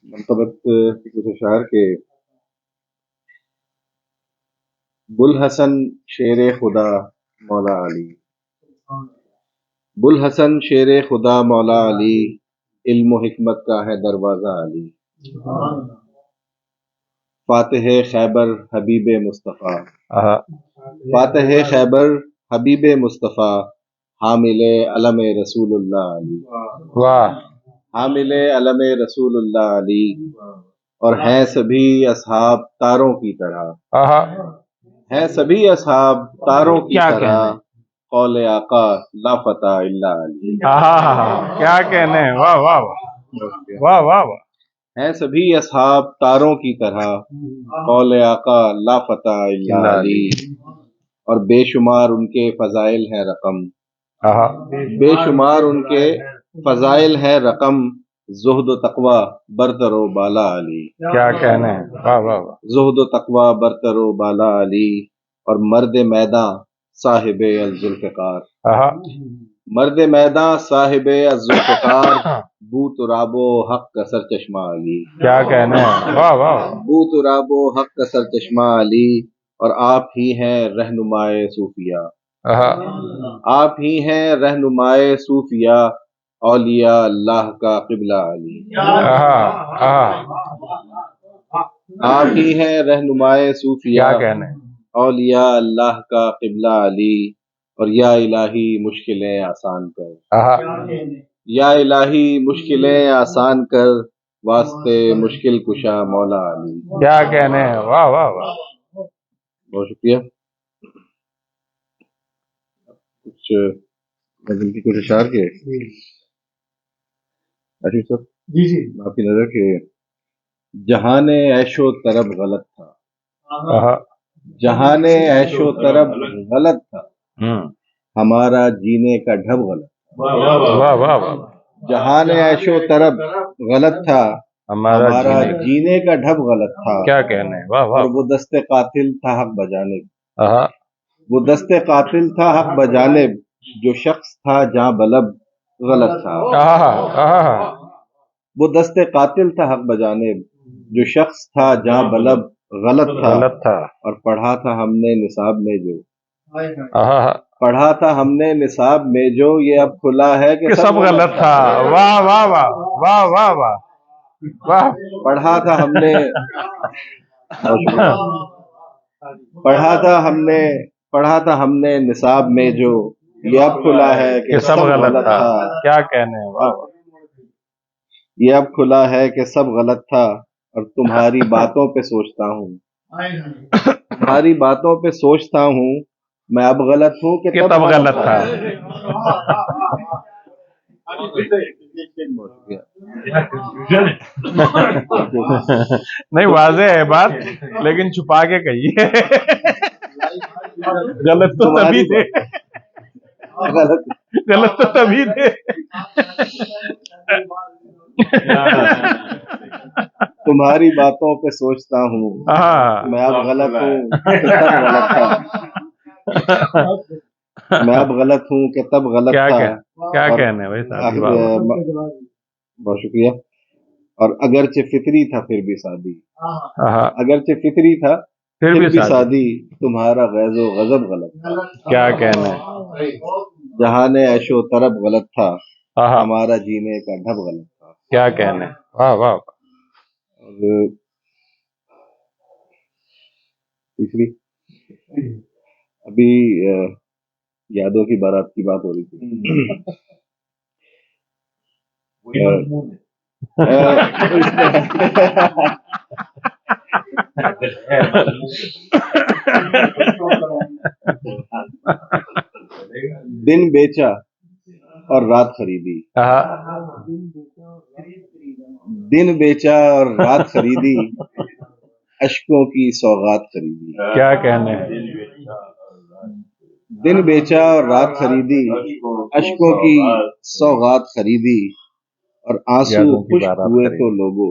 منطبت کی کچھ اشعار کے بوالحسن شیر خدا مولا علی، بوالحسن شیر خدا مولا علی، علم و حکمت کا ہے دروازہ علی، فاتح خیبر حبیب مصطفیٰ، فاتح خیبر حبیب مصطفیٰ، حامل علم رسول اللہ علی، حامل علم رسول اللہ علی، اور ہیں سبھی اصحاب تاروں کی طرح، ہیں سبھی اصحاب تاروں کی طرح، قول آقا لا فتح الا علی۔ کیا کہنے، واہ واہ واہ واہ واہ، ہیں سبھی اصحاب تاروں کی طرح، قول آقا لا فتح الا علی، اور بے شمار ان کے فضائل ہیں رقم، بے شمار ان کے فضائل ہیں رقم، زہد و تقوی برتر و بالا علی، کیا کہنے، واہ واہ واہ، زہد و تقوی برتر و بالا علی، اور مرد میداں صاحب الذوالفقار، مرد میداں صاحب الذوالفقار، بو تراب و حق کا سر چشمہ علی، کیا کہنے، واہ واہ، بو تراب و حق کا سر چشمہ علی، اور آپ ہی ہیں رہنمائے صوفیہ، آپ ہی ہیں رہنمائے صوفیہ، اولیاء اللہ کا قبلہ علی، آپ ہی ہیں رہنمائے صوفیہ، کیا کہنے، اولیاء اللہ کا قبلہ علی، اور یا الہی مشکلیں آسان کر، یا الہی مشکلیں آسان کر، واسطے مشکل کشا مولا علی۔ کیا کہنے، واہ واہ واہ، بہت شکریہ۔ کچھ غزل کی کچھ اشعار کے آشف صاحب، جی جی، آپ کی نظر کہ جہان عیش و طرب غلط تھا، جہان عیش و طرب غلط تھا، ہمارا جینے کا ڈھب غلط تھا، واہ واہ واہ، جہان عیش و طرب غلط تھا، ہمارا جینے کا ڈھب غلط تھا، کیا کہنے، واہ واہ، اور وہ دست قاتل تھا حق بجانب، وہ دست قاتل تھا حق بجانب، جو شخص تھا جاں بلب غلط تھا، وہ دست قاتل تھا حق بجانب، جو شخص تھا جاں بلب غلط تھا، اور پڑھا تھا ہم نے نصاب میں جو، پڑھا تھا ہم نے نصاب میں جو، یہ اب کھلا ہے کہ سب غلط تھا، واہ واہ واہ واہ واہ واہ واہ، پڑھا تھا ہم نے، پڑھا تھا ہم نے نصاب میں جو، یہ اب کھلا ہے کہ سب غلط تھا، کیا کہنے، واہ واہ، یہ اب کھلا ہے کہ سب غلط تھا، اور تمہاری باتوں پہ سوچتا ہوں، تمہاری باتوں پہ سوچتا ہوں، میں اب غلط ہوں کہ تب غلط تھا، نہیں واضح ہے بات، لیکن چھپا کے کہیے، غلط تو تبھی تھے، غلط تو تبھی تھے، تمہاری باتوں پہ سوچتا ہوں، میں اب غلط ہوں کہ تب غلط تھا، میں اب غلط ہوں کہ تب غلط تھا، کیا کہنے بھائی صاحب، بہت شکریہ۔ اور اگرچہ فطری تھا پھر بھی سادی، اگرچہ فطری تھا پھر بھی سادی، تمہارا غیظ و غضب غلط تھا، کیا کہنے، جہان عیش و طرب غلط تھا، ہمارا جینے کا ڈھب غلط تھا، کیا کہنے، واہ واہ، اور تیسری ابھی یادوں کی بارات کی بات ہو رہی تھی، دن بیچا اور رات خریدی، دن بیچا اور رات خریدی، اشکوں کی سوغات خریدی، کیا کہنے، دن بیچا اور رات خریدی، اشکوں کی سوغات خریدی، اور آنسو خشک ہوئے تو لوگوں،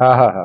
ہاں ہاں ہاں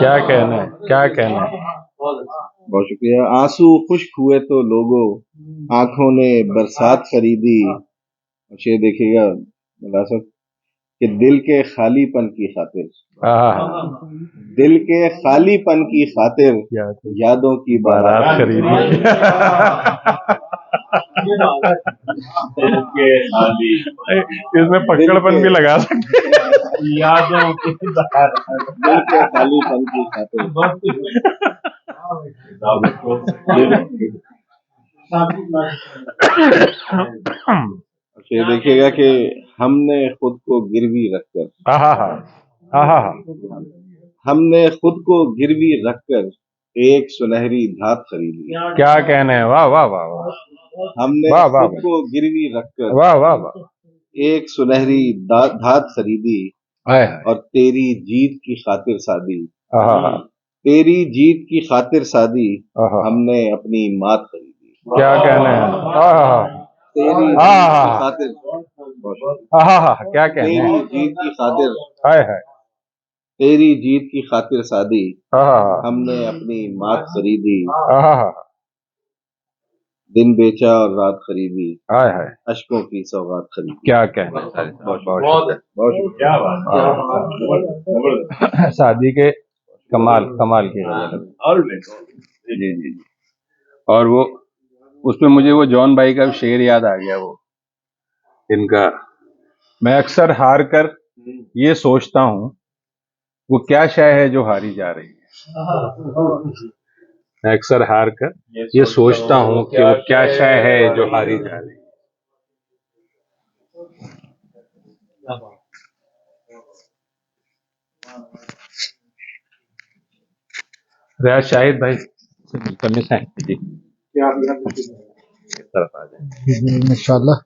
کیا کہنا ہے کیا کہنا ہے بہت شکریہ. آنسو خشک ہوئے تو لوگوں آنکھوں نے برسات خریدی. شعر دیکھیے گا ملا صاحب کہ دل کے خالی پن کی خاطر، ہاں ہاں دل کے خالی پن کی خاطر یادوں کی بارات بارات خریدی دل کے خالی اس میں پکڑ پن بھی لگا سکتے یادوں کی بارات دل کے خالی پن کی خاطر. یہ دیکھیے گا کہ ہم نے خود کو گروی رکھ کر، ہاں ہاں ہاں ہاں ہاں ہاں ہم نے خود کو گروی رکھ کر ایک سنہری دھات خریدی. کیا کہنا ہے واہ واہ واہ واہ ہم نے واہ واہ خود کو گروی رکھ کر واہ واہ واہ ایک سنہری دھات خریدی ہائے اور تیری جیت کی خاطر سادی، ہاں ہاں ہاں تیری جیت کی خاطر سادی ہاں ہم نے اپنی مات خریدی. کیا کہنا ہے ہاں ہاں تیری ہاں جیت کی ہاں خاطر ہاں ہاں کیا کہنا تیری ہے جیت کی خاطر ہائے ہائے تیری جیت کی خاطر سادی ہاں ہاں ہم نے اپنی مات خریدی. ہاں ہاں ہاں دن بیچا اور رات خریدی، ہائے ہائے اشکوں کی سوغات خریدی. کیا کہنا ہے بہت بہت بہت شادی کے کمال کمال کی غزل جی جی جی اور وہ اس میں مجھے وہ جان بھائی کا شعر یاد آ گیا وہ ان کا میں اکثر ہار کر یہ سوچتا ہوں وہ کیا شے ہے جو ہاری جا رہی ہے میں اکثر ہار کر یہ سوچتا ہوں کہ وہ کیا شے ہے جو ہاری جا رہی ہے ریاض شاہد بھائی کمی سے جی طرف آ جائیں انشاءاللہ